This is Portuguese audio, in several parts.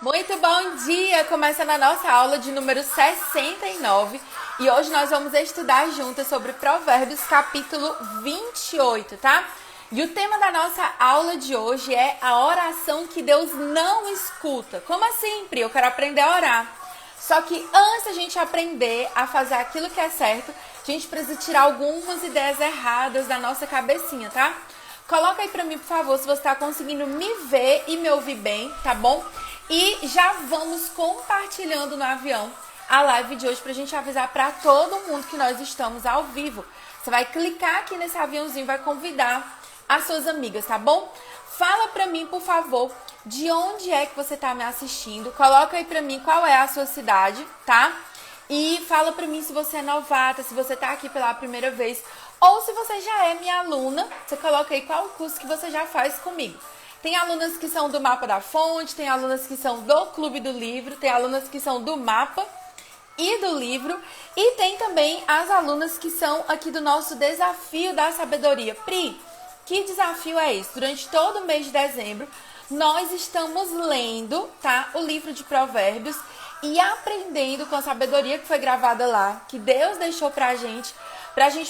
Muito bom dia! Começando a nossa aula de número 69 e hoje nós vamos estudar juntas sobre Provérbios capítulo 28, tá? E o tema da nossa aula de hoje é a oração que Deus não escuta. Como assim, Pri? Eu quero aprender a orar. Só que antes da gente aprender a fazer aquilo que é certo, a gente precisa tirar algumas ideias erradas da nossa cabecinha, tá? Coloca aí pra mim, por favor, se você tá conseguindo me ver e me ouvir bem, tá bom? E já vamos compartilhando no avião a live de hoje pra gente avisar pra todo mundo que nós estamos ao vivo. Você vai clicar aqui nesse aviãozinho e vai convidar as suas amigas, tá bom? Fala pra mim, por favor, de onde é que você tá me assistindo. Coloca aí pra mim qual é a sua cidade, tá? E fala pra mim se você é novata, se você tá aqui pela primeira vez. Ou se você já é minha aluna, você coloca aí qual o curso que você já faz comigo. Tem alunas que são do Mapa da Fonte, tem alunas que são do Clube do Livro, tem alunas que são do Mapa e do Livro. E tem também as alunas que são aqui do nosso Desafio da Sabedoria. Pri, que desafio é esse? Durante todo o mês de dezembro, nós estamos lendo, tá, o livro de Provérbios e aprendendo com a sabedoria que foi gravada lá, que Deus deixou pra gente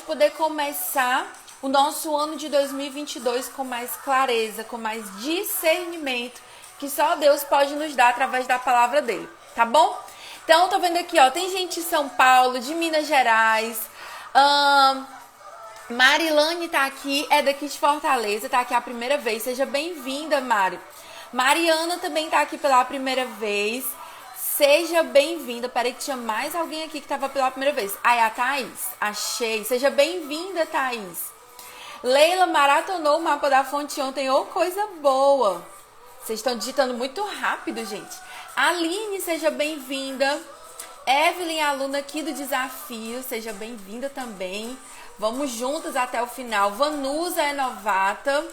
poder começar o nosso ano de 2022 com mais clareza, com mais discernimento, que só Deus pode nos dar através da palavra dele, tá bom? Então, tô vendo aqui, ó, tem gente de São Paulo, de Minas Gerais, Marilane tá aqui, é daqui de Fortaleza, tá aqui a primeira vez, seja bem-vinda, Mari. Mariana também tá aqui pela primeira vez. Seja bem-vinda. Peraí que tinha mais alguém aqui que estava pela primeira vez. Aí, a Thaís. Achei. Seja bem-vinda, Thaís. Leila maratonou o Mapa da Fonte ontem. Ô, coisa boa. Vocês estão digitando muito rápido, gente. Aline, seja bem-vinda. Evelyn, aluna aqui do Desafio. Seja bem-vinda também. Vamos juntas até o final. Vanusa é novata.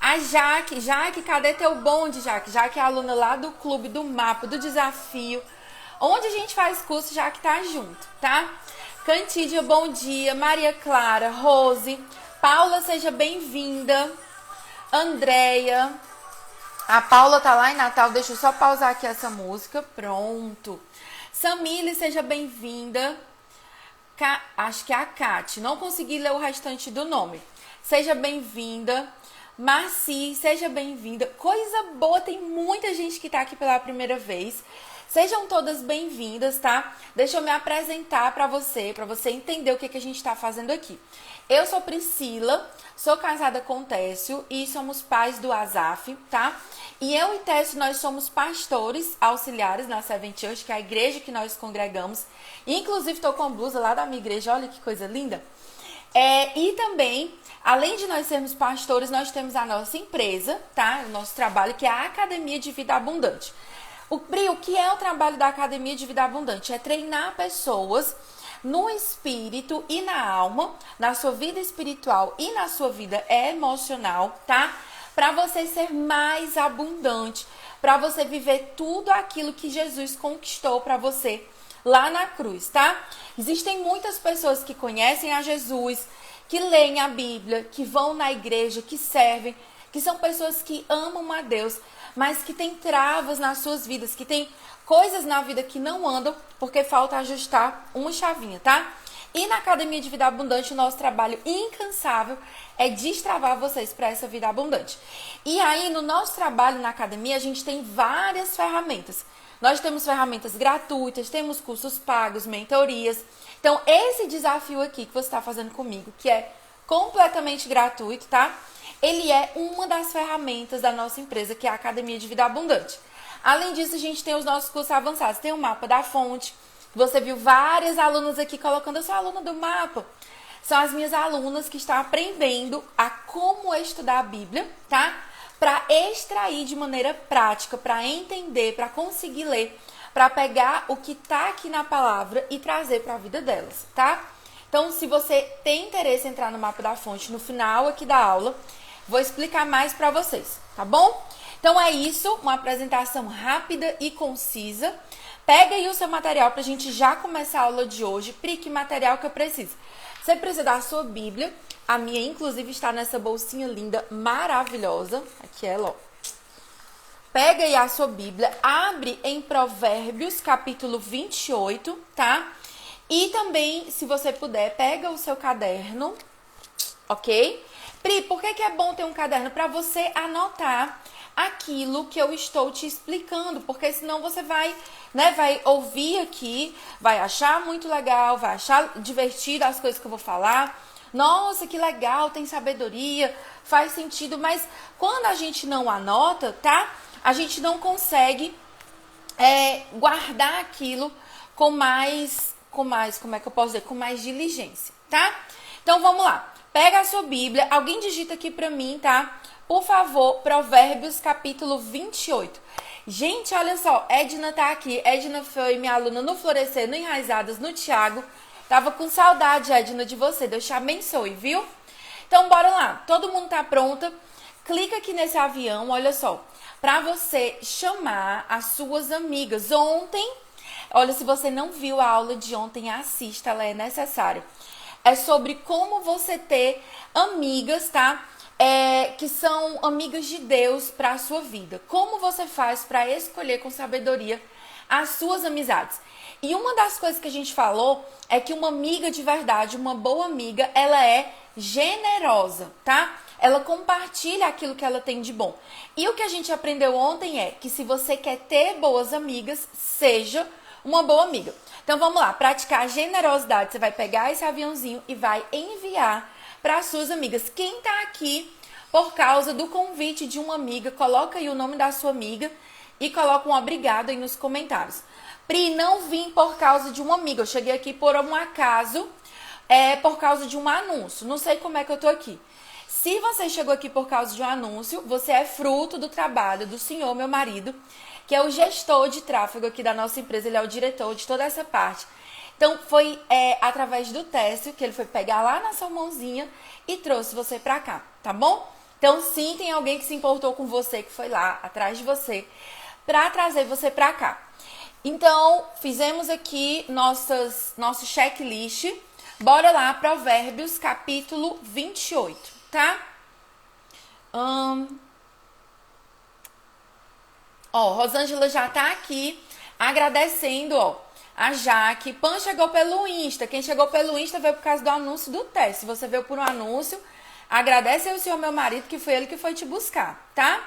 A Jaque, cadê teu bonde, Jaque? Jaque é aluna lá do Clube do Mapa, do Desafio. Onde a gente faz curso, Jaque tá junto, tá? Cantídia, bom dia. Maria Clara, Rose. Paula, seja bem-vinda. Andréia. A Paula tá lá em Natal, deixa eu só pausar aqui essa música. Pronto. Samile, seja bem-vinda. Acho que é a Kate. Não consegui ler o restante do nome. Seja bem-vinda. Marci, seja bem-vinda. Coisa boa, tem muita gente que tá aqui pela primeira vez. Sejam todas bem-vindas, tá? Deixa eu me apresentar pra você entender o que a gente tá fazendo aqui. Eu sou Priscila, sou casada com Técio e somos pais do Asaf, tá? E eu e Técio, nós somos pastores auxiliares na Seven Church, que é a igreja que nós congregamos. Inclusive, tô com a blusa lá da minha igreja, olha que coisa linda. E também, além de nós sermos pastores, nós temos a nossa empresa, tá? O nosso trabalho, que é a Academia de Vida Abundante. O que é o trabalho da Academia de Vida Abundante? É treinar pessoas no espírito e na alma, na sua vida espiritual e na sua vida emocional, tá? Para você ser mais abundante, para você viver tudo aquilo que Jesus conquistou para você lá na cruz, tá? Existem muitas pessoas que conhecem a Jesus, que leem a Bíblia, que vão na igreja, que servem, que são pessoas que amam a Deus, mas que têm travas nas suas vidas, que têm coisas na vida que não andam porque falta ajustar uma chavinha, tá? E na Academia de Vida Abundante, o nosso trabalho incansável é destravar vocês para essa vida abundante. E aí, no nosso trabalho na academia, a gente tem várias ferramentas. Nós temos ferramentas gratuitas, temos cursos pagos, mentorias. Então, esse desafio aqui que você está fazendo comigo, que é completamente gratuito, tá? Ele é uma das ferramentas da nossa empresa, que é a Academia de Vida Abundante. Além disso, a gente tem os nossos cursos avançados. Tem o Mapa da Fonte. Você viu várias alunas aqui colocando, eu sou aluna do Mapa. São as minhas alunas que estão aprendendo a como estudar a Bíblia, tá? Para extrair de maneira prática, para entender, para conseguir ler, para pegar o que tá aqui na palavra e trazer para a vida delas, tá? Então, se você tem interesse em entrar no Mapa da Fonte, no final aqui da aula, vou explicar mais para vocês, tá bom? Então é isso, uma apresentação rápida e concisa. Pega aí o seu material para a gente já começar a aula de hoje. Pri, que material que eu preciso? Você precisa da sua Bíblia. A minha, inclusive, está nessa bolsinha linda, maravilhosa. Aqui ela, ó. Pega aí a sua Bíblia, abre em Provérbios, capítulo 28, tá? E também, se você puder, pega o seu caderno, ok? Pri, por que é bom ter um caderno? Para você anotar aquilo que eu estou te explicando, porque senão você vai, né, vai ouvir aqui, vai achar muito legal, vai achar divertido as coisas que eu vou falar. Nossa, que legal, tem sabedoria, faz sentido, mas quando a gente não anota, tá? A gente não consegue guardar aquilo com mais, como é que eu posso dizer? Com mais diligência, tá? Então vamos lá. Pega a sua Bíblia, alguém digita aqui pra mim, tá? Por favor, Provérbios capítulo 28. Gente, olha só, Edna tá aqui. Edna foi minha aluna no Florescer, no Enraizadas, no Thiago. Tava com saudade, Edna, de você. Deus te abençoe, viu? Então, bora lá. Todo mundo tá pronta? Clica aqui nesse avião, olha só. Pra você chamar as suas amigas. Ontem, olha, se você não viu a aula de ontem, assista, ela é necessária. É sobre como você ter amigas, tá? Que são amigas de Deus para a sua vida. Como você faz para escolher com sabedoria as suas amizades. E uma das coisas que a gente falou é que uma amiga de verdade, uma boa amiga, ela é generosa, tá? Ela compartilha aquilo que ela tem de bom. E o que a gente aprendeu ontem é que se você quer ter boas amigas, seja uma boa amiga. Então vamos lá, praticar a generosidade. Você vai pegar esse aviãozinho e vai enviar para as suas amigas. Quem tá aqui por causa do convite de uma amiga, coloca aí o nome da sua amiga e coloca um obrigado aí nos comentários. Pri, não vim por causa de uma amiga, eu cheguei aqui por um acaso, por causa de um anúncio. Não sei como é que eu tô aqui. Se você chegou aqui por causa de um anúncio, você é fruto do trabalho do senhor, meu marido, que é o gestor de tráfego aqui da nossa empresa, ele é o diretor de toda essa parte. Então, foi através do Técio que ele foi pegar lá na sua mãozinha e trouxe você pra cá, tá bom? Então, sim, tem alguém que se importou com você, que foi lá atrás de você, pra trazer você pra cá. Então, fizemos aqui nosso checklist. Bora lá, Provérbios, capítulo 28, tá? Rosângela já tá aqui agradecendo, a Jaque. Pan chegou pelo Insta. Quem chegou pelo Insta veio por causa do anúncio do teste. Se você veio por um anúncio, agradece ao senhor, meu marido, que foi ele que foi te buscar, tá?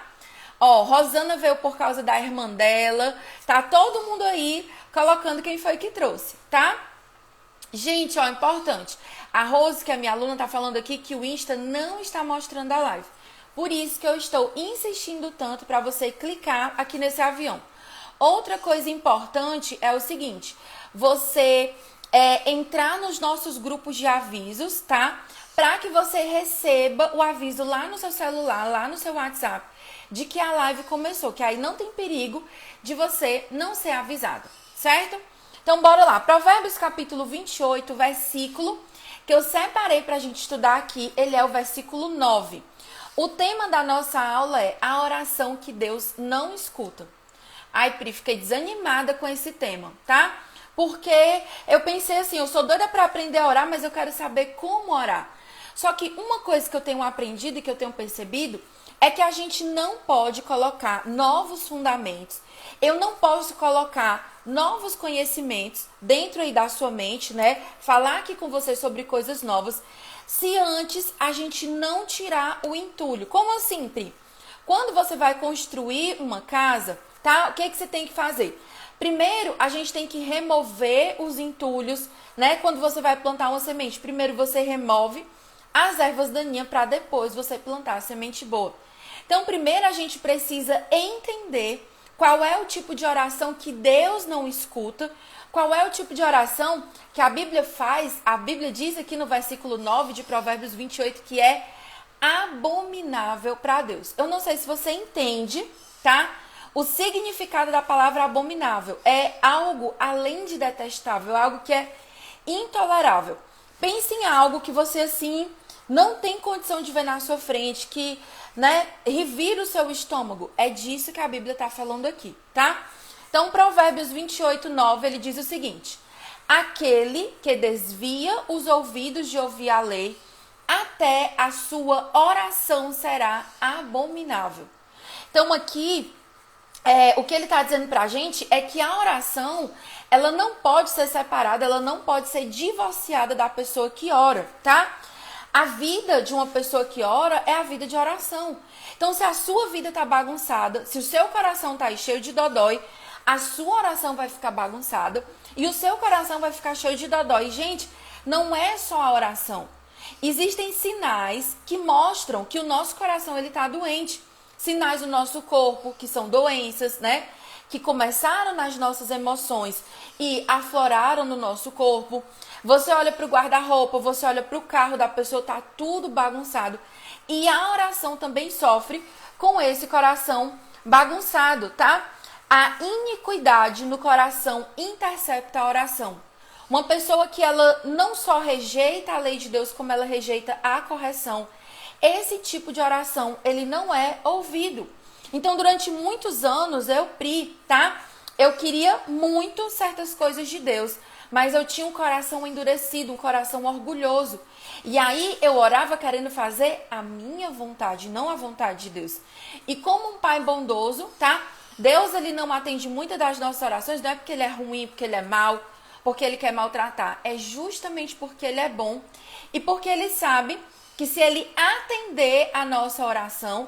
Rosana veio por causa da irmã dela. Tá todo mundo aí colocando quem foi que trouxe, tá? Gente, importante. A Rose, que é minha aluna, tá falando aqui que o Insta não está mostrando a live. Por isso que eu estou insistindo tanto para você clicar aqui nesse avião. Outra coisa importante é o seguinte, você entrar nos nossos grupos de avisos, tá? Para que você receba o aviso lá no seu celular, lá no seu WhatsApp, de que a live começou, que aí não tem perigo de você não ser avisado, certo? Então, bora lá. Provérbios capítulo 28, versículo que eu separei para a gente estudar aqui, ele é o versículo 9. O tema da nossa aula é a oração que Deus não escuta. Ai, Pri, fiquei desanimada com esse tema, tá? Porque eu pensei assim, eu sou doida para aprender a orar, mas eu quero saber como orar. Só que uma coisa que eu tenho aprendido e que eu tenho percebido é que a gente não pode colocar novos fundamentos. Eu não posso colocar novos conhecimentos dentro aí da sua mente, né? Falar aqui com você sobre coisas novas, se antes a gente não tirar o entulho. Como assim, Pri? Quando você vai construir uma casa, tá? O que você tem que fazer? Primeiro, a gente tem que remover os entulhos, né? Quando você vai plantar uma semente, primeiro você remove as ervas daninhas para depois você plantar a semente boa. Então, primeiro a gente precisa entender qual é o tipo de oração que Deus não escuta, qual é o tipo de oração que a Bíblia faz. A Bíblia diz aqui no versículo 9 de Provérbios 28 que é abominável para Deus. Eu não sei se você entende, tá? O significado da palavra abominável é algo além de detestável, algo que é intolerável. Pense em algo que você, assim, não tem condição de ver na sua frente, que, né, revira o seu estômago. É disso que a Bíblia está falando aqui, tá? Então, Provérbios 28, 9, ele diz o seguinte: aquele que desvia os ouvidos de ouvir a lei, até a sua oração será abominável. Então, aqui, o que ele está dizendo pra gente é que a oração, ela não pode ser separada, ela não pode ser divorciada da pessoa que ora, tá? A vida de uma pessoa que ora é a vida de oração. Então, se a sua vida tá bagunçada, se o seu coração tá aí cheio de dodói, a sua oração vai ficar bagunçada e o seu coração vai ficar cheio de dodói. Gente, não é só a oração. Existem sinais que mostram que o nosso coração ele tá doente. Sinais do nosso corpo, que são doenças, né? Que começaram nas nossas emoções e afloraram no nosso corpo. Você olha para o guarda-roupa, você olha para o carro da pessoa, tá tudo bagunçado. E a oração também sofre com esse coração bagunçado, tá? A iniquidade no coração intercepta a oração. Uma pessoa que ela não só rejeita a lei de Deus, como ela rejeita a correção. Esse tipo de oração, ele não é ouvido. Então, durante muitos anos, eu queria muito certas coisas de Deus, mas eu tinha um coração endurecido, um coração orgulhoso. E aí, eu orava querendo fazer a minha vontade, não a vontade de Deus. E como um pai bondoso, Deus, ele não atende muitas das nossas orações, não é porque ele é ruim, porque ele é mau, porque ele quer maltratar. É justamente porque ele é bom e porque ele sabe que se ele atender a nossa oração,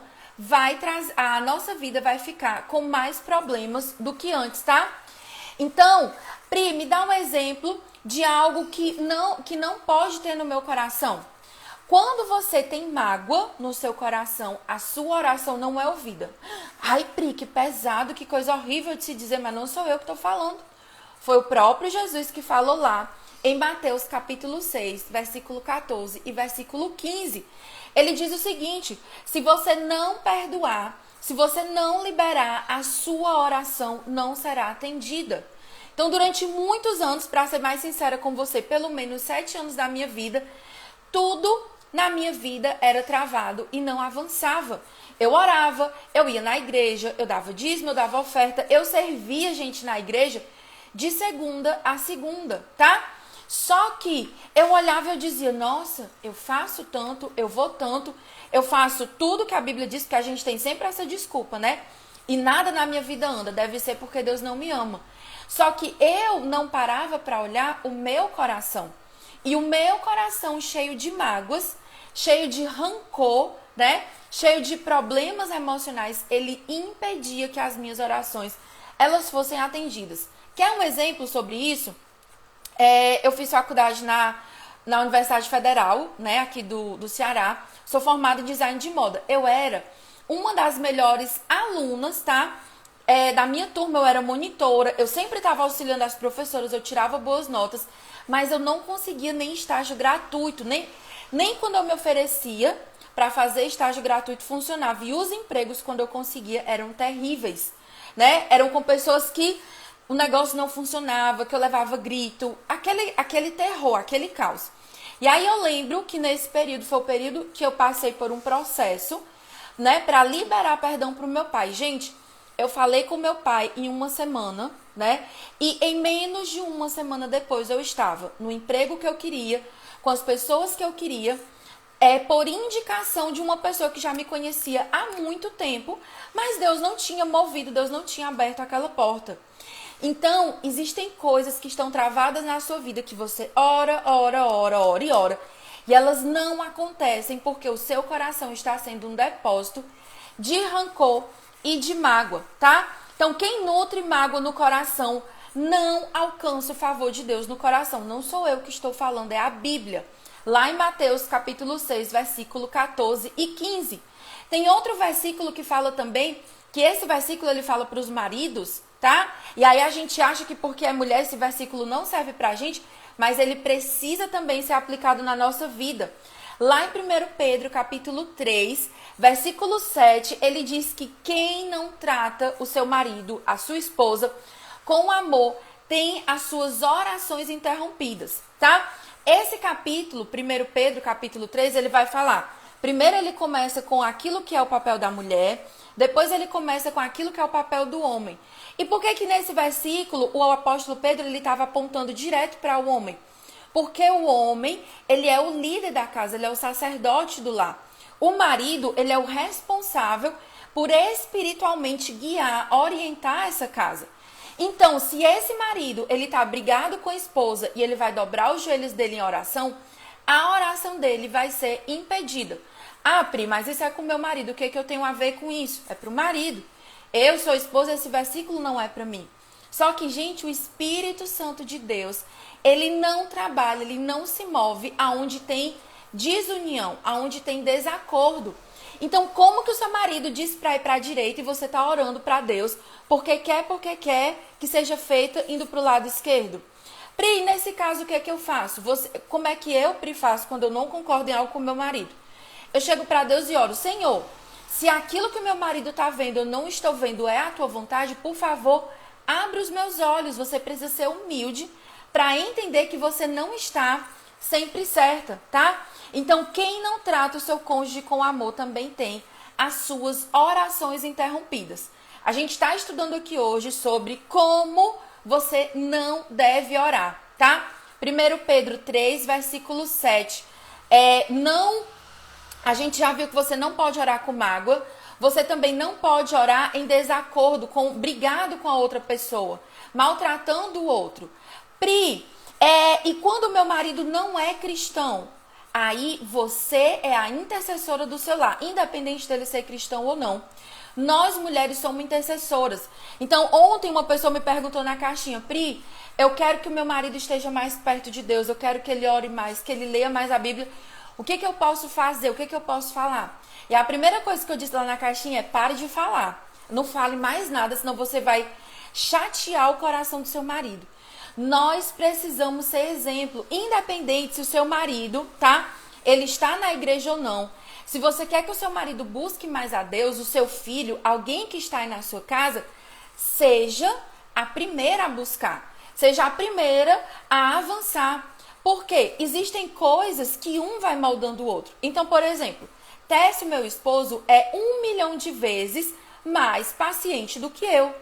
a nossa vida vai ficar com mais problemas do que antes, tá? Então, Pri, me dá um exemplo de algo que não pode ter no meu coração. Quando você tem mágoa no seu coração, a sua oração não é ouvida. Ai, Pri, que pesado, que coisa horrível de se dizer, mas não sou eu que estou falando. Foi o próprio Jesus que falou lá em Mateus capítulo 6, versículo 14 e versículo 15. Ele diz o seguinte: se você não perdoar, se você não liberar, a sua oração não será atendida. Então, durante muitos anos, para ser mais sincera com você, pelo menos 7 anos da minha vida, tudo na minha vida era travado e não avançava. Eu orava, eu ia na igreja, eu dava dízimo, eu dava oferta, eu servia gente na igreja de segunda a segunda, tá? Só que eu olhava e eu dizia, nossa, eu faço tanto, eu vou tanto, eu faço tudo que a Bíblia diz, porque a gente tem sempre essa desculpa, né? E nada na minha vida anda, deve ser porque Deus não me ama. Só que eu não parava para olhar o meu coração. E o meu coração cheio de mágoas, cheio de rancor, né? Cheio de problemas emocionais, ele impedia que as minhas orações elas fossem atendidas. Quer um exemplo sobre isso? Eu fiz faculdade na Universidade Federal, né, aqui do Ceará. Sou formada em design de moda. Eu era uma das melhores alunas, tá? Da minha turma, eu era monitora. Eu sempre estava auxiliando as professoras, eu tirava boas notas. Mas eu não conseguia nem estágio gratuito. Nem quando eu me oferecia para fazer estágio gratuito funcionava. E os empregos, quando eu conseguia, eram terríveis, né? Eram com pessoas que o negócio não funcionava, que eu levava grito, aquele terror, aquele caos. E aí eu lembro que nesse período foi o período que eu passei por um processo, né, para liberar perdão pro meu pai. Gente, eu falei com meu pai em uma semana, né, e em menos de uma semana depois eu estava no emprego que eu queria, com as pessoas que eu queria, por indicação de uma pessoa que já me conhecia há muito tempo, mas Deus não tinha movido, Deus não tinha aberto aquela porta. Então, existem coisas que estão travadas na sua vida que você ora, e elas não acontecem porque o seu coração está sendo um depósito de rancor e de mágoa, tá? Então, quem nutre mágoa no coração não alcança o favor de Deus no coração. Não sou eu que estou falando, é a Bíblia. Lá em Mateus capítulo 6, versículo 14 e 15. Tem outro versículo que fala também, que esse versículo ele fala para os maridos, tá? E aí a gente acha que porque é mulher esse versículo não serve pra gente, mas ele precisa também ser aplicado na nossa vida. Lá em 1 Pedro, capítulo 3, versículo 7, ele diz que quem não trata o seu marido, a sua esposa, com amor, tem as suas orações interrompidas, tá? Esse capítulo, 1 Pedro, capítulo 3, ele vai falar. Primeiro ele começa com aquilo que é o papel da mulher, depois ele começa com aquilo que é o papel do homem. E por que nesse versículo o apóstolo Pedro ele estava apontando direto para o homem? Porque o homem, ele é o líder da casa, ele é o sacerdote do lar. O marido, ele é o responsável por espiritualmente guiar, orientar essa casa. Então, se esse marido, ele tá brigado com a esposa e ele vai dobrar os joelhos dele em oração, a oração dele vai ser impedida. Ah, Pri, mas isso é com meu marido, o que eu tenho a ver com isso? É pro marido. Eu sou esposa, esse versículo não é para mim. Só que, gente, o Espírito Santo de Deus, ele não trabalha, ele não se move aonde tem desunião, aonde tem desacordo. Então, como que o seu marido diz para ir para a direita e você está orando para Deus porque quer que seja feita indo para o lado esquerdo? Pri, nesse caso, o que é que eu faço? Como é que eu, Pri, faço quando eu não concordo em algo com meu marido? Eu chego para Deus e oro, Senhor, se aquilo que o meu marido está vendo eu não estou vendo é a tua vontade, por favor, abre os meus olhos. Você precisa ser humilde para entender que você não está sempre certa, tá? Então, quem não trata o seu cônjuge com amor também tem as suas orações interrompidas. A gente está estudando aqui hoje sobre como você não deve orar, tá? 1 Pedro 3, versículo 7. A gente já viu que você não pode orar com mágoa. Você também não pode orar em desacordo, brigado com a outra pessoa, maltratando o outro. Pri, e quando o meu marido não é cristão? Aí você é a intercessora do seu lar, independente dele ser cristão ou não. Nós mulheres somos intercessoras. Então ontem uma pessoa me perguntou na caixinha, Pri, eu quero que o meu marido esteja mais perto de Deus, eu quero que ele ore mais, que ele leia mais a Bíblia. O que eu posso fazer? O que eu posso falar? E a primeira coisa que eu disse lá na caixinha é, pare de falar. Não fale mais nada, senão você vai chatear o coração do seu marido. Nós precisamos ser exemplo, independente se o seu marido, tá? Ele está na igreja ou não. Se você quer que o seu marido busque mais a Deus, o seu filho, alguém que está aí na sua casa, seja a primeira a buscar. Seja a primeira a avançar. Porque existem coisas que um vai moldando o outro. Então, por exemplo, Técio, meu esposo, é 1 milhão de vezes mais paciente do que eu.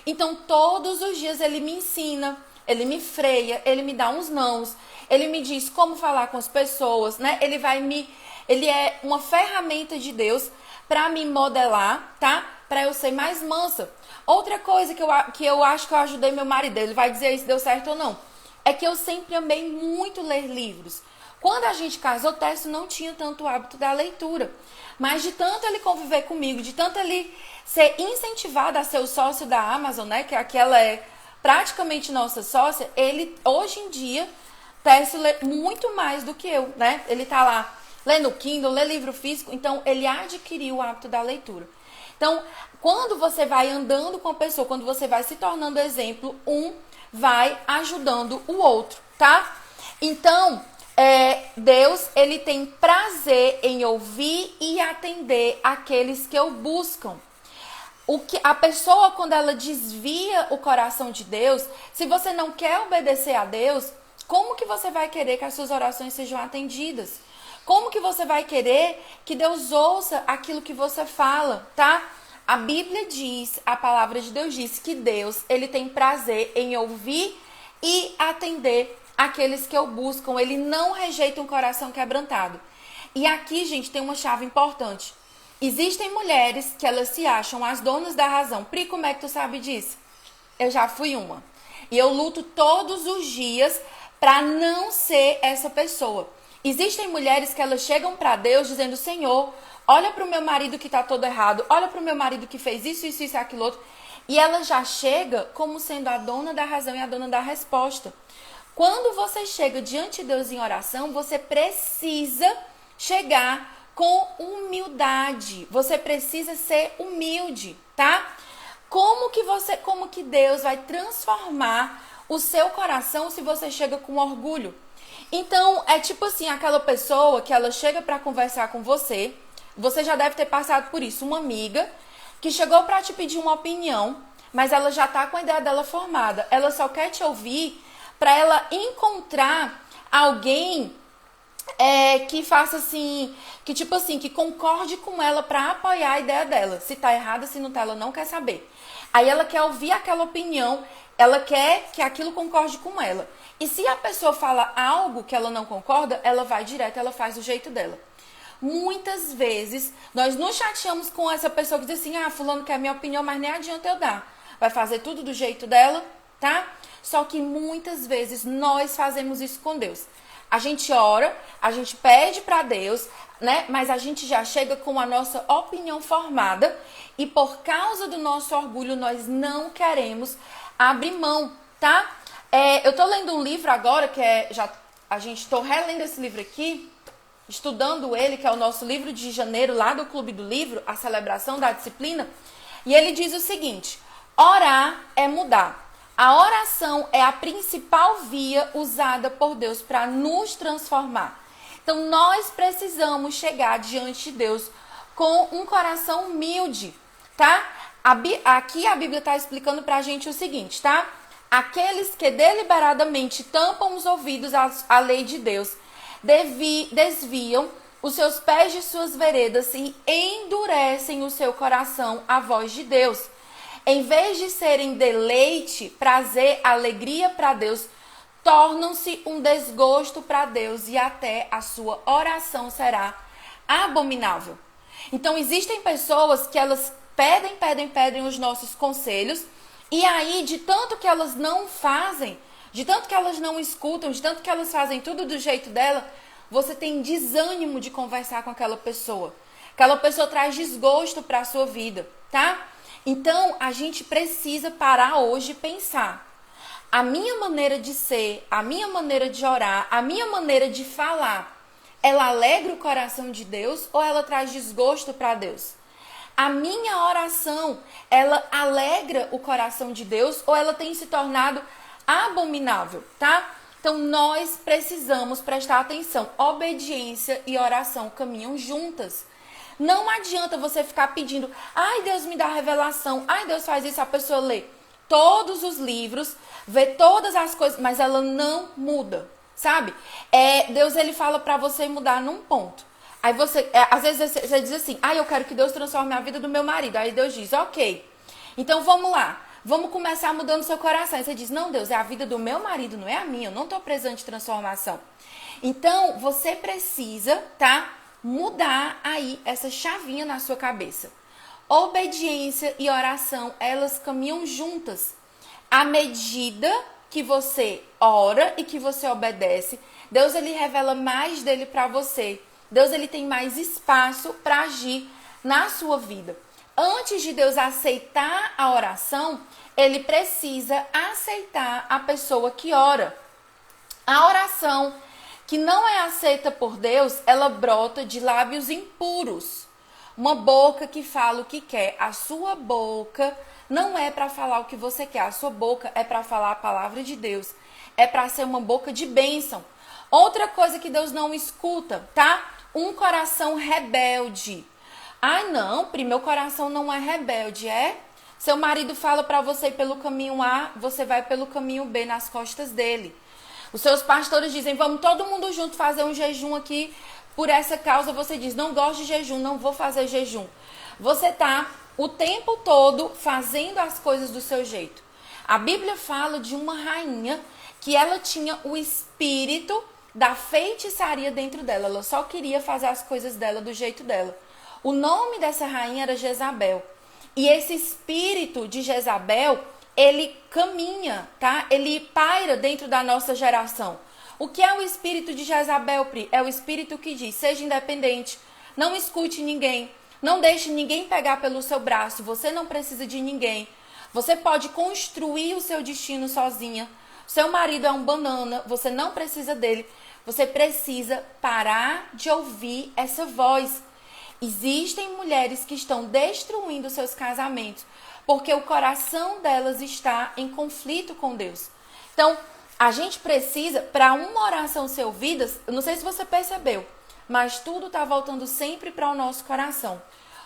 Então, todos os dias ele me ensina, ele me freia, ele me dá uns nãos, ele me diz como falar com as pessoas, né? Ele é uma ferramenta de Deus para me modelar, tá? Para eu ser mais mansa. Outra coisa que eu acho que eu ajudei meu marido, ele vai dizer se deu certo ou não, é que eu sempre amei muito ler livros. Quando a gente casou, Técio não tinha tanto hábito da leitura. Mas de tanto ele conviver comigo, de tanto ele ser incentivado a ser o sócio da Amazon, né? Que aquela é praticamente nossa sócia, hoje em dia, Técio lê muito mais do que eu, né? Ele tá lá lendo Kindle, lê livro físico, então ele adquiriu o hábito da leitura. Então, quando você vai andando com a pessoa, quando você vai se tornando exemplo, vai ajudando o outro, tá? Então, Deus, ele tem prazer em ouvir e atender aqueles que o buscam. A pessoa, quando ela desvia o coração de Deus, se você não quer obedecer a Deus, como que você vai querer que as suas orações sejam atendidas? Como que você vai querer que Deus ouça aquilo que você fala, tá? A Bíblia diz, a palavra de Deus diz que Deus, ele tem prazer em ouvir e atender aqueles que o buscam. Ele não rejeita um coração quebrantado. E aqui, gente, tem uma chave importante. Existem mulheres que elas se acham as donas da razão. Pri, como é que tu sabe disso? Eu já fui uma. E eu luto todos os dias para não ser essa pessoa. Existem mulheres que elas chegam para Deus dizendo, Senhor, olha para o meu marido que está todo errado, olha para o meu marido que fez isso e aquilo outro. E ela já chega como sendo a dona da razão e a dona da resposta. Quando você chega diante de Deus em oração, você precisa chegar com humildade. Você precisa ser humilde, tá? Como que Deus vai transformar o seu coração se você chega com orgulho? Então, é tipo assim, aquela pessoa que ela chega para conversar com você, você já deve ter passado por isso, uma amiga que chegou para te pedir uma opinião, mas ela já tá com a ideia dela formada. Ela só quer te ouvir para ela encontrar alguém que faça assim, que tipo assim, que concorde com ela para apoiar a ideia dela. Se tá errada, se não tá, ela não quer saber. Aí ela quer ouvir aquela opinião, ela quer que aquilo concorde com ela. E se a pessoa fala algo que ela não concorda, ela vai direto, ela faz do jeito dela. Muitas vezes nós nos chateamos com essa pessoa que diz assim, fulano quer minha opinião, mas nem adianta eu dar. Vai fazer tudo do jeito dela, tá? Só que muitas vezes nós fazemos isso com Deus. A gente ora, a gente pede para Deus, né? Mas a gente já chega com a nossa opinião formada e por causa do nosso orgulho nós não queremos abrir mão, tá? Eu tô lendo um livro agora que estou relendo esse livro aqui, estudando ele, que é o nosso livro de janeiro lá do Clube do Livro, a celebração da disciplina, e ele diz o seguinte: orar é mudar. A oração é a principal via usada por Deus para nos transformar. Então, nós precisamos chegar diante de Deus com um coração humilde, tá? Aqui a Bíblia está explicando para a gente o seguinte, tá? Aqueles que deliberadamente tampam os ouvidos à lei de Deus, desviam os seus pés de suas veredas e endurecem o seu coração à voz de Deus. Em vez de serem deleite, prazer, alegria para Deus, tornam-se um desgosto para Deus e até a sua oração será abominável. Então, existem pessoas que elas pedem os nossos conselhos e aí, de tanto que elas não fazem, de tanto que elas não escutam, de tanto que elas fazem tudo do jeito dela, você tem desânimo de conversar com aquela pessoa. Aquela pessoa traz desgosto para a sua vida, tá? Então, a gente precisa parar hoje e pensar. A minha maneira de ser, a minha maneira de orar, a minha maneira de falar, ela alegra o coração de Deus ou ela traz desgosto para Deus? A minha oração, ela alegra o coração de Deus ou ela tem se tornado abominável, tá? Então, nós precisamos prestar atenção. Obediência e oração caminham juntas. Não adianta você ficar pedindo, ai, Deus me dá revelação, ai, Deus faz isso, a pessoa lê todos os livros, vê todas as coisas, mas ela não muda, sabe? Deus, ele fala pra você mudar num ponto. Aí às vezes você diz assim, eu quero que Deus transforme a vida do meu marido. Aí Deus diz, ok, então vamos lá, vamos começar mudando seu coração. Aí você diz, não, Deus, é a vida do meu marido, não é a minha, eu não tô precisando de transformação. Então, você precisa, tá? Mudar aí essa chavinha na sua cabeça. Obediência e oração, elas caminham juntas. À medida que você ora e que você obedece, Deus, ele revela mais dele para você. Deus, ele tem mais espaço para agir na sua vida. Antes de Deus aceitar a oração, ele precisa aceitar a pessoa que ora. A oração que não é aceita por Deus, ela brota de lábios impuros. Uma boca que fala o que quer. A sua boca não é para falar o que você quer. A sua boca é para falar a palavra de Deus. É para ser uma boca de bênção. Outra coisa que Deus não escuta, tá? Um coração rebelde. Ai, não, meu coração não é rebelde, é? Seu marido fala para você ir pelo caminho A, você vai pelo caminho B nas costas dele. Os seus pastores dizem, vamos todo mundo junto fazer um jejum aqui. Por essa causa você diz, não gosto de jejum, não vou fazer jejum. Você tá o tempo todo fazendo as coisas do seu jeito. A Bíblia fala de uma rainha que ela tinha o espírito da feitiçaria dentro dela. Ela só queria fazer as coisas dela do jeito dela. O nome dessa rainha era Jezabel. E esse espírito de Jezabel, ele caminha, tá? Ele paira dentro da nossa geração. O que é o espírito de Jezabel, Pri? É o espírito que diz, seja independente, não escute ninguém, não deixe ninguém pegar pelo seu braço, você não precisa de ninguém. Você pode construir o seu destino sozinha. Seu marido é um banana, você não precisa dele. Você precisa parar de ouvir essa voz. Existem mulheres que estão destruindo seus casamentos porque o coração delas está em conflito com Deus. Então, a gente precisa, para uma oração ser ouvida, eu não sei se você percebeu, mas tudo está voltando sempre para o nosso coração.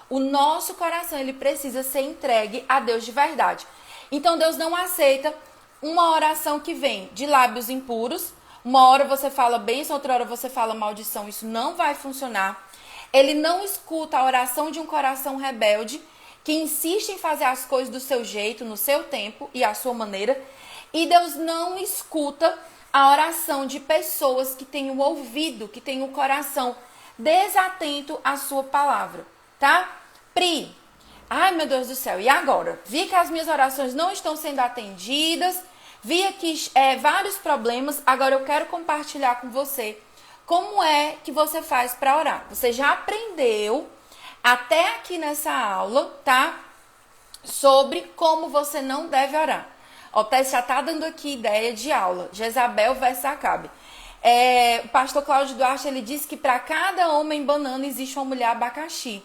O nosso coração, ele precisa ser entregue a Deus de verdade. Então, Deus não aceita uma oração que vem de lábios impuros. Uma hora você fala bênção, outra hora você fala maldição. Isso não vai funcionar. Ele não escuta a oração de um coração rebelde que insiste em fazer as coisas do seu jeito, no seu tempo e à sua maneira. E Deus não escuta a oração de pessoas que têm o ouvido, que têm o coração desatento à sua palavra, tá? Pri, ai meu Deus do céu, e agora? Vi que as minhas orações não estão sendo atendidas, vi aqui vários problemas, agora eu quero compartilhar com você como é que você faz para orar. Você já aprendeu até aqui nessa aula, tá? Sobre como você não deve orar. O teste já tá dando aqui ideia de aula. Jezabel versus Acabe. O pastor Cláudio Duarte, ele disse que para cada homem banana existe uma mulher abacaxi.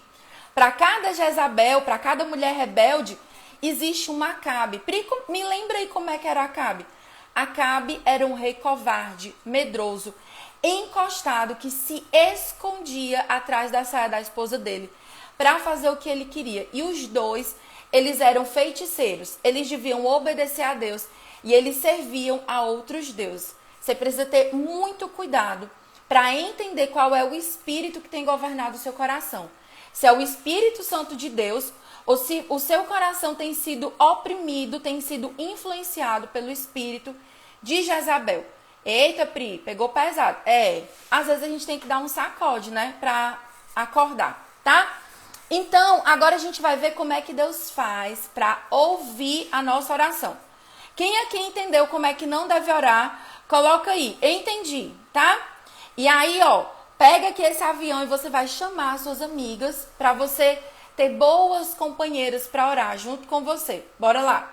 Para cada Jezabel, para cada mulher rebelde, existe uma Acabe. Me lembra aí como é que era Acabe? Acabe era um rei covarde, medroso, encostado, que se escondia atrás da saia da esposa dele para fazer o que ele queria. E os dois, eles eram feiticeiros, eles deviam obedecer a Deus e eles serviam a outros deuses. Você precisa ter muito cuidado para entender qual é o espírito que tem governado o seu coração. Se é o Espírito Santo de Deus ou se o seu coração tem sido oprimido, tem sido influenciado pelo espírito de Jezabel. Eita, Pri, pegou pesado. Às vezes a gente tem que dar um sacode, né, para acordar, tá? Então, agora a gente vai ver como é que Deus faz para ouvir a nossa oração. Quem aqui entendeu como é que não deve orar, coloca aí, entendi, tá? E aí, ó, pega aqui esse avião e você vai chamar suas amigas para você ter boas companheiras para orar junto com você. Bora lá.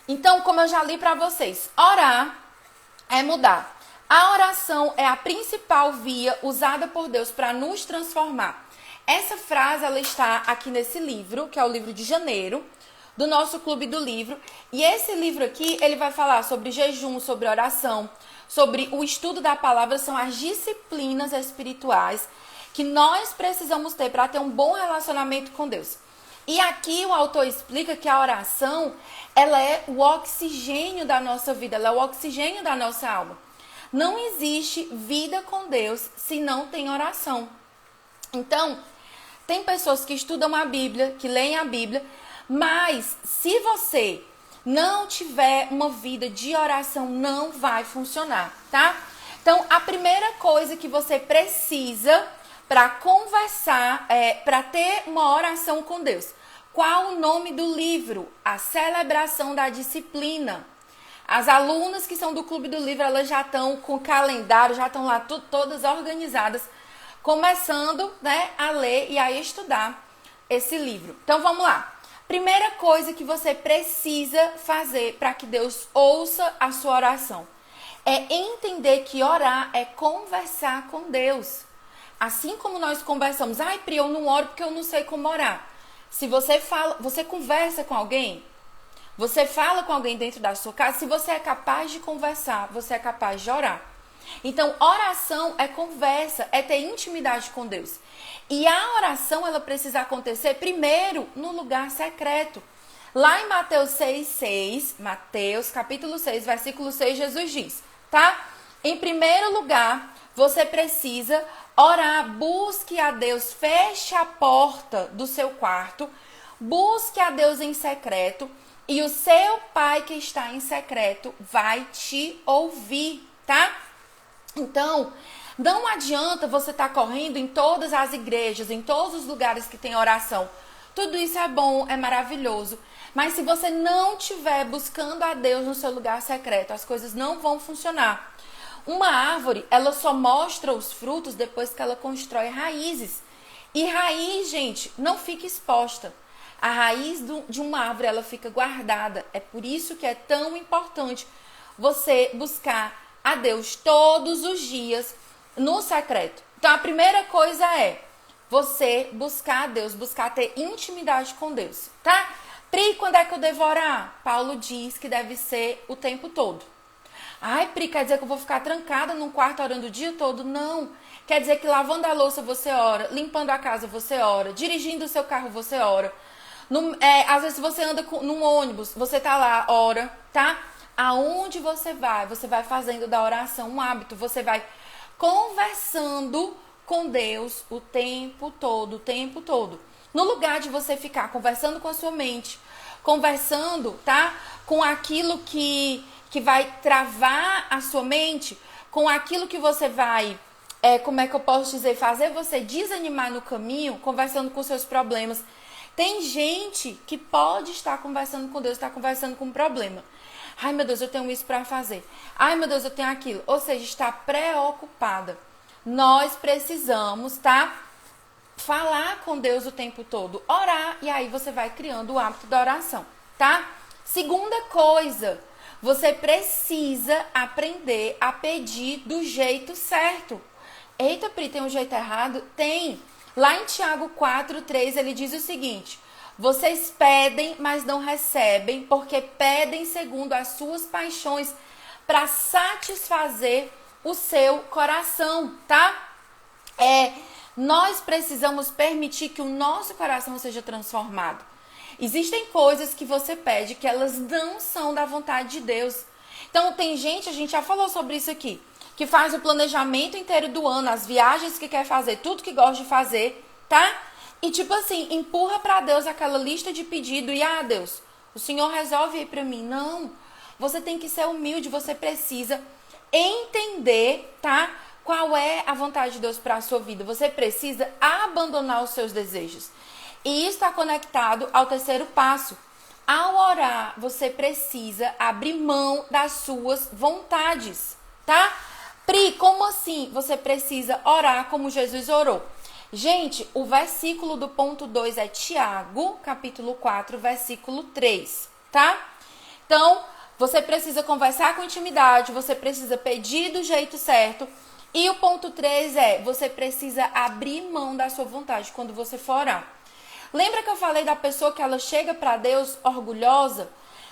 Então, como eu já li para vocês, orar é mudar. A oração é a principal via usada por Deus para nos transformar. Essa frase, ela está aqui nesse livro, que é o livro de janeiro, do nosso Clube do Livro. E esse livro aqui, ele vai falar sobre jejum, sobre oração, sobre o estudo da palavra. São as disciplinas espirituais que nós precisamos ter para ter um bom relacionamento com Deus. E aqui o autor explica que a oração, ela é o oxigênio da nossa vida, ela é o oxigênio da nossa alma. Não existe vida com Deus se não tem oração. Então, tem pessoas que estudam a Bíblia, que leem a Bíblia, mas se você não tiver uma vida de oração, não vai funcionar, tá? Então, a primeira coisa que você precisa para conversar, para ter uma oração com Deus. Qual o nome do livro? A Celebração da Disciplina. As alunas que são do Clube do Livro, elas já estão com o calendário, já estão lá todas organizadas, começando, né, a ler e a estudar esse livro. Então, vamos lá. Primeira coisa que você precisa fazer para que Deus ouça a sua oração é entender que orar é conversar com Deus. Assim como nós conversamos, ai, Pri, eu não oro porque eu não sei como orar. Se você fala, você conversa com alguém, você fala com alguém dentro da sua casa, se você é capaz de conversar, você é capaz de orar. Então, oração é conversa, é ter intimidade com Deus. E a oração, ela precisa acontecer primeiro no lugar secreto. Lá em Mateus 6:6, Mateus capítulo 6, versículo 6, Jesus diz, tá? Em primeiro lugar, você precisa orar, busque a Deus, feche a porta do seu quarto, busque a Deus em secreto e o seu Pai que está em secreto vai te ouvir, tá? Então, não adianta você estar correndo em todas as igrejas, em todos os lugares que tem oração. Tudo isso é bom, é maravilhoso. Mas se você não estiver buscando a Deus no seu lugar secreto, as coisas não vão funcionar. Uma árvore, ela só mostra os frutos depois que ela constrói raízes. E raiz, gente, não fica exposta. A raiz de uma árvore, ela fica guardada. É por isso que é tão importante você buscar a Deus todos os dias no secreto. Então, a primeira coisa é você buscar a Deus, buscar ter intimidade com Deus, tá? Pri, quando é que eu devo orar? Paulo diz que deve ser o tempo todo. Ai, Pri, quer dizer que eu vou ficar trancada num quarto orando o dia todo? Não. Quer dizer que lavando a louça você ora, limpando a casa você ora, dirigindo o seu carro você ora. Às vezes você anda num ônibus, você tá lá, ora, tá? Aonde você vai fazendo da oração um hábito, você vai conversando com Deus o tempo todo, o tempo todo. No lugar de você ficar conversando com a sua mente, conversando, tá? Com aquilo que vai travar a sua mente, com aquilo que você vai, como é que eu posso dizer, fazer você desanimar no caminho, conversando com seus problemas. Tem gente que pode estar conversando com Deus, está conversando com um problema. Ai, meu Deus, eu tenho isso para fazer. Ai, meu Deus, eu tenho aquilo. Ou seja, está preocupada. Nós precisamos, tá? Falar com Deus o tempo todo. Orar. E aí você vai criando o hábito da oração, tá? Segunda coisa, você precisa aprender a pedir do jeito certo. Eita, Pri, tem um jeito errado? Tem. Lá em Tiago 4:3, ele diz o seguinte: vocês pedem, mas não recebem, porque pedem segundo as suas paixões, para satisfazer o seu coração, tá? Nós precisamos permitir que o nosso coração seja transformado. Existem coisas que você pede que elas não são da vontade de Deus. Então tem gente, a gente já falou sobre isso aqui, que faz o planejamento inteiro do ano, as viagens que quer fazer, tudo que gosta de fazer, tá? E tipo assim, empurra pra Deus aquela lista de pedido e, Deus, o Senhor resolve aí pra mim. Não, você tem que ser humilde, você precisa entender, tá? Qual é a vontade de Deus para a sua vida. Você precisa abandonar os seus desejos. E isso está conectado ao terceiro passo. Ao orar, você precisa abrir mão das suas vontades, tá? Pri, como assim você precisa orar como Jesus orou? Gente, o versículo do ponto 2 é Tiago, capítulo 4, versículo 3, tá? Então, você precisa conversar com intimidade, você precisa pedir do jeito certo. E o ponto 3 você precisa abrir mão da sua vontade quando você for orar. Lembra que eu falei da pessoa que ela chega para Deus orgulhosa,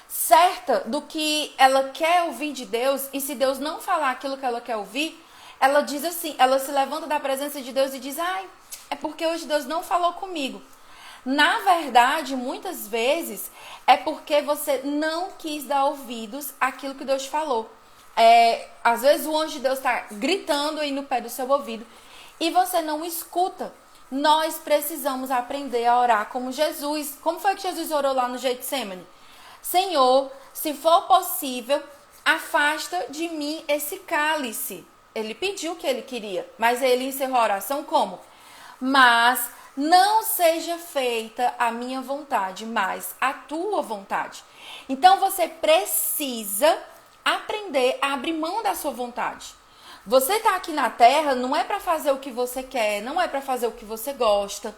certa do que ela quer ouvir de Deus, e se Deus não falar aquilo que ela quer ouvir, ela diz assim, ela se levanta da presença de Deus e diz, é porque hoje Deus não falou comigo. Na verdade, muitas vezes, é porque você não quis dar ouvidos àquilo que Deus falou. Às vezes o anjo de Deus está gritando aí no pé do seu ouvido e você não escuta. Nós precisamos aprender a orar como Jesus. Como foi que Jesus orou lá no Getsemane? Senhor, se for possível, afasta de mim esse cálice. Ele pediu o que ele queria, mas ele encerrou a oração como? Mas não seja feita a minha vontade, mas a tua vontade. Então você precisa aprender a abrir mão da sua vontade. Você está aqui na Terra não é para fazer o que você quer, não é para fazer o que você gosta,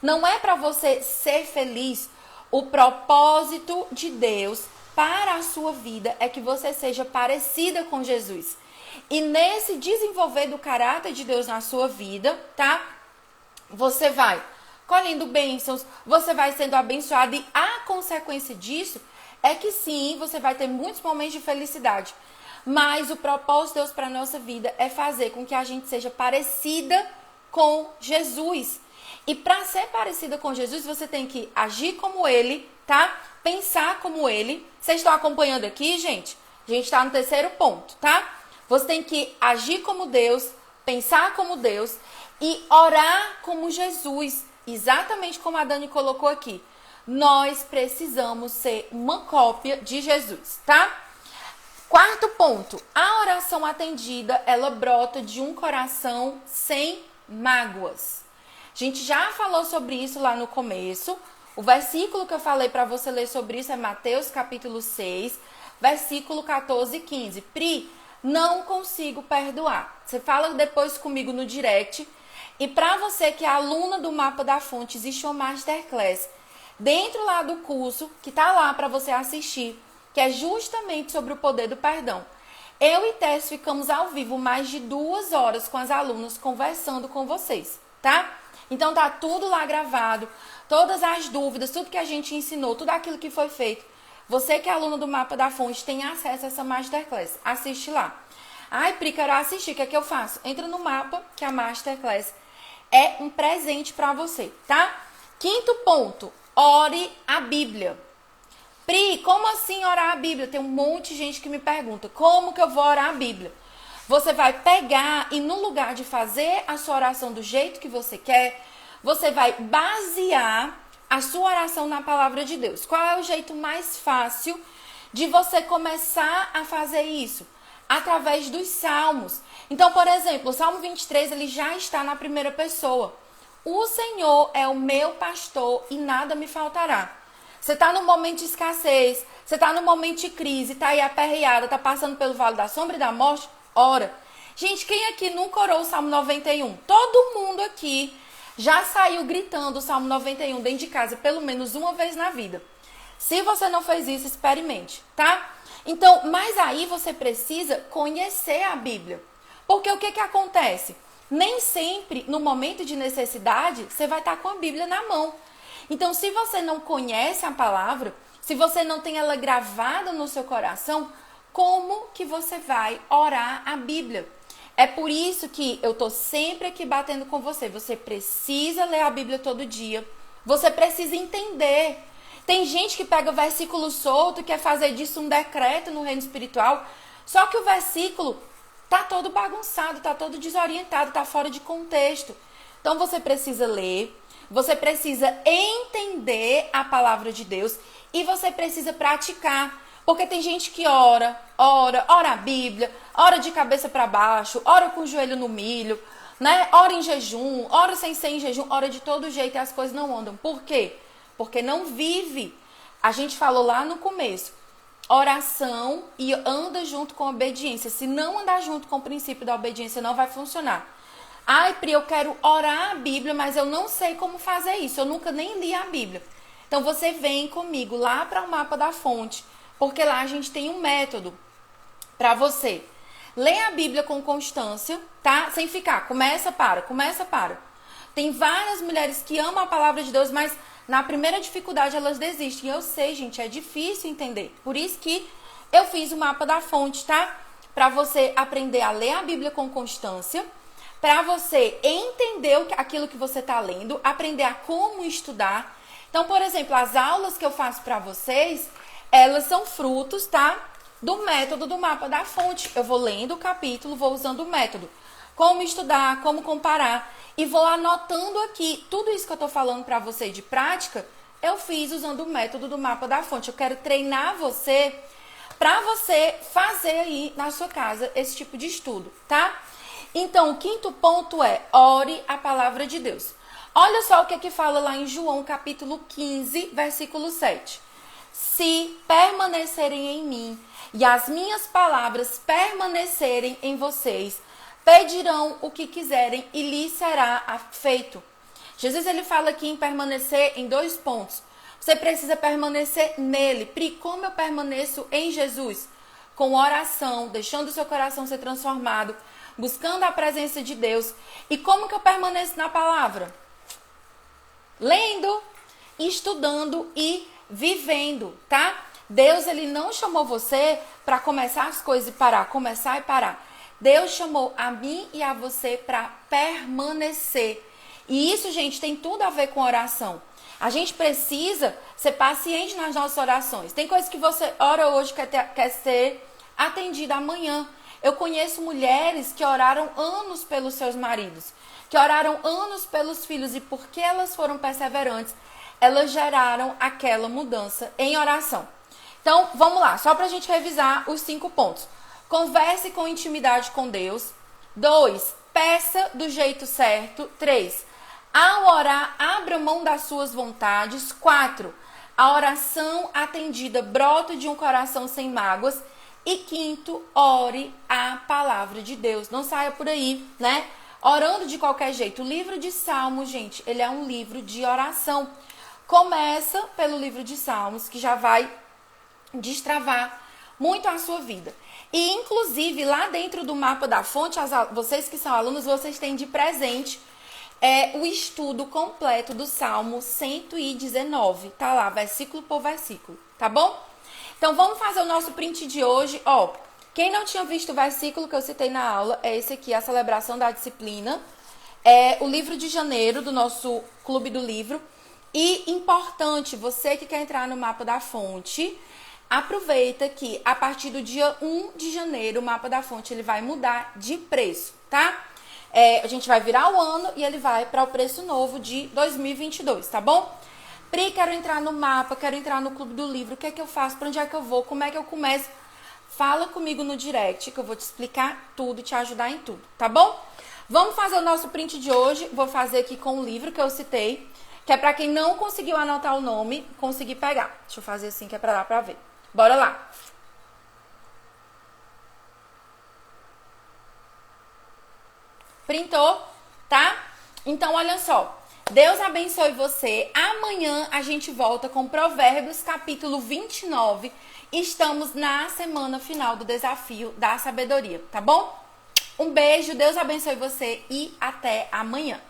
não é para você ser feliz. O propósito de Deus para a sua vida é que você seja parecida com Jesus. E nesse desenvolver do caráter de Deus na sua vida, tá? Você vai colhendo bênçãos, você vai sendo abençoado e a consequência disso é que sim, você vai ter muitos momentos de felicidade. Mas o propósito de Deus para a nossa vida é fazer com que a gente seja parecida com Jesus. E para ser parecida com Jesus, você tem que agir como Ele, tá? Pensar como Ele. Vocês estão acompanhando aqui, gente? A gente está no terceiro ponto, tá? Você tem que agir como Deus, pensar como Deus e orar como Jesus. Exatamente como a Dani colocou aqui. Nós precisamos ser uma cópia de Jesus, tá? Quarto ponto, a oração atendida, ela brota de um coração sem mágoas. A gente já falou sobre isso lá no começo. O versículo que eu falei para você ler sobre isso é Mateus capítulo 6, versículo 14 e 15. Pri, não consigo perdoar. Você fala depois comigo no direct. E para você que é aluna do Mapa da Fonte, existe uma Masterclass dentro lá do curso, que tá lá para você assistir, que é justamente sobre o poder do perdão. Eu e Tess ficamos ao vivo mais de 2 horas com as alunas conversando com vocês, tá? Então tá tudo lá gravado, todas as dúvidas, tudo que a gente ensinou, tudo aquilo que foi feito. Você que é aluna do Mapa da Fonte tem acesso a essa Masterclass. Assiste lá. Ai, Pri, quero assistir, o que é que eu faço? Entra no Mapa, que a Masterclass é um presente para você, tá? Quinto ponto, ore a Bíblia. Pri, como assim orar a Bíblia? Tem um monte de gente que me pergunta, como que eu vou orar a Bíblia? Você vai pegar e no lugar de fazer a sua oração do jeito que você quer, você vai basear a sua oração na palavra de Deus. Qual é o jeito mais fácil de você começar a fazer isso? através dos salmos. Então, por exemplo, o Salmo 23, ele já está na primeira pessoa. O Senhor é o meu pastor e nada me faltará. Você está no momento de escassez, você está no momento de crise, está aí aperreada, está passando pelo vale da sombra e da morte, ora. Gente, quem aqui nunca orou o Salmo 91? Todo mundo aqui já saiu gritando o Salmo 91 dentro de casa pelo menos uma vez na vida. Se você não fez isso, experimente, tá? Então, mas aí você precisa conhecer a Bíblia. Porque o que acontece? Nem sempre, no momento de necessidade, você vai estar com a Bíblia na mão. Então, se você não conhece a palavra, se você não tem ela gravada no seu coração, como que você vai orar a Bíblia? É por isso que eu tô sempre aqui batendo com você. Você precisa ler a Bíblia todo dia. Você precisa entender. Tem gente que pega versículo solto e quer fazer disso um decreto no reino espiritual. Só que o versículo tá todo bagunçado, tá todo desorientado, tá fora de contexto. Então você precisa ler, você precisa entender a palavra de Deus e você precisa praticar. Porque tem gente que ora a Bíblia, ora de cabeça para baixo, ora com o joelho no milho, né? Ora em jejum, ora sem ser em jejum, ora de todo jeito e as coisas não andam. Por quê? Porque não vive. A gente falou lá no começo. Oração e anda junto com obediência. Se não andar junto com o princípio da obediência, não vai funcionar. Ai, Pri, eu quero orar a Bíblia, mas eu não sei como fazer isso. Eu nunca nem li a Bíblia. Então você vem comigo lá para o mapa da fonte. Porque lá a gente tem um método para você. Lê a Bíblia com constância, tá? Sem ficar, começa, para. Tem várias mulheres que amam a palavra de Deus, mas na primeira dificuldade elas desistem. Eu sei, gente, é difícil entender. Por isso que eu fiz o mapa da fonte, tá? Para você aprender a ler a Bíblia com constância, para você entender aquilo que você está lendo, aprender a como estudar. Então, por exemplo, as aulas que eu faço para vocês, elas são frutos, tá? Do método do mapa da fonte. Eu vou lendo o capítulo, vou usando o método. Como estudar, como comparar. E vou anotando aqui. Tudo isso que eu tô falando pra você de prática, eu fiz usando o método do mapa da fonte. Eu quero treinar você pra você fazer aí na sua casa esse tipo de estudo, tá? Então, o quinto ponto é: ore a palavra de Deus. Olha só o que fala lá em João, capítulo 15, versículo 7. Se permanecerem em mim e as minhas palavras permanecerem em vocês, pedirão o que quiserem e lhes será feito. Jesus, ele fala aqui em permanecer em 2 pontos. Você precisa permanecer nele. Pri, como eu permaneço em Jesus? Com oração, deixando o seu coração ser transformado, buscando a presença de Deus. E como que eu permaneço na palavra? Lendo, estudando e vivendo, tá? Deus, ele não chamou você para começar as coisas e parar, começar e parar. Deus chamou a mim e a você para permanecer. E isso, gente, tem tudo a ver com oração. A gente precisa ser paciente nas nossas orações. Tem coisas que você ora hoje quer ser atendida amanhã. Eu conheço mulheres que oraram anos pelos seus maridos, que oraram anos pelos filhos, e porque elas foram perseverantes, elas geraram aquela mudança em oração. Então, vamos lá, só para a gente revisar os 5 pontos. Converse com intimidade com Deus. 2, peça do jeito certo. 3, ao orar, abra mão das suas vontades. 4, a oração atendida brota de um coração sem mágoas. E 5, ore a palavra de Deus. Não saia por aí, né? Orando de qualquer jeito. O livro de Salmos, gente, ele é um livro de oração. Começa pelo livro de Salmos, que já vai destravar muito a sua vida. E, inclusive, lá dentro do mapa da fonte, vocês que são alunos, vocês têm de presente o estudo completo do Salmo 119. Tá lá, versículo por versículo, tá bom? Então, vamos fazer o nosso print de hoje. Ó, quem não tinha visto o versículo que eu citei na aula, é esse aqui, a celebração da disciplina. É o livro de janeiro do nosso Clube do Livro. E importante, você que quer entrar no mapa da fonte, aproveita que a partir do dia 1 de janeiro, o mapa da fonte ele vai mudar de preço, tá? A gente vai virar o ano e ele vai para o preço novo de 2022, tá bom? Pri, quero entrar no mapa, quero entrar no Clube do Livro, o que é que eu faço? Para onde é que eu vou? Como é que eu começo? fala comigo no direct que eu vou te explicar tudo, te ajudar em tudo, tá bom? Vamos fazer o nosso print de hoje. Vou fazer aqui com o livro que eu citei, que é pra quem não conseguiu anotar o nome, conseguir pegar. Deixa eu fazer assim que é pra dar pra ver. Bora lá. Printou, tá? Então, olha só. Deus abençoe você. Amanhã a gente volta com Provérbios, capítulo 29. Estamos na semana final do desafio da sabedoria, tá bom? Um beijo, Deus abençoe você e até amanhã.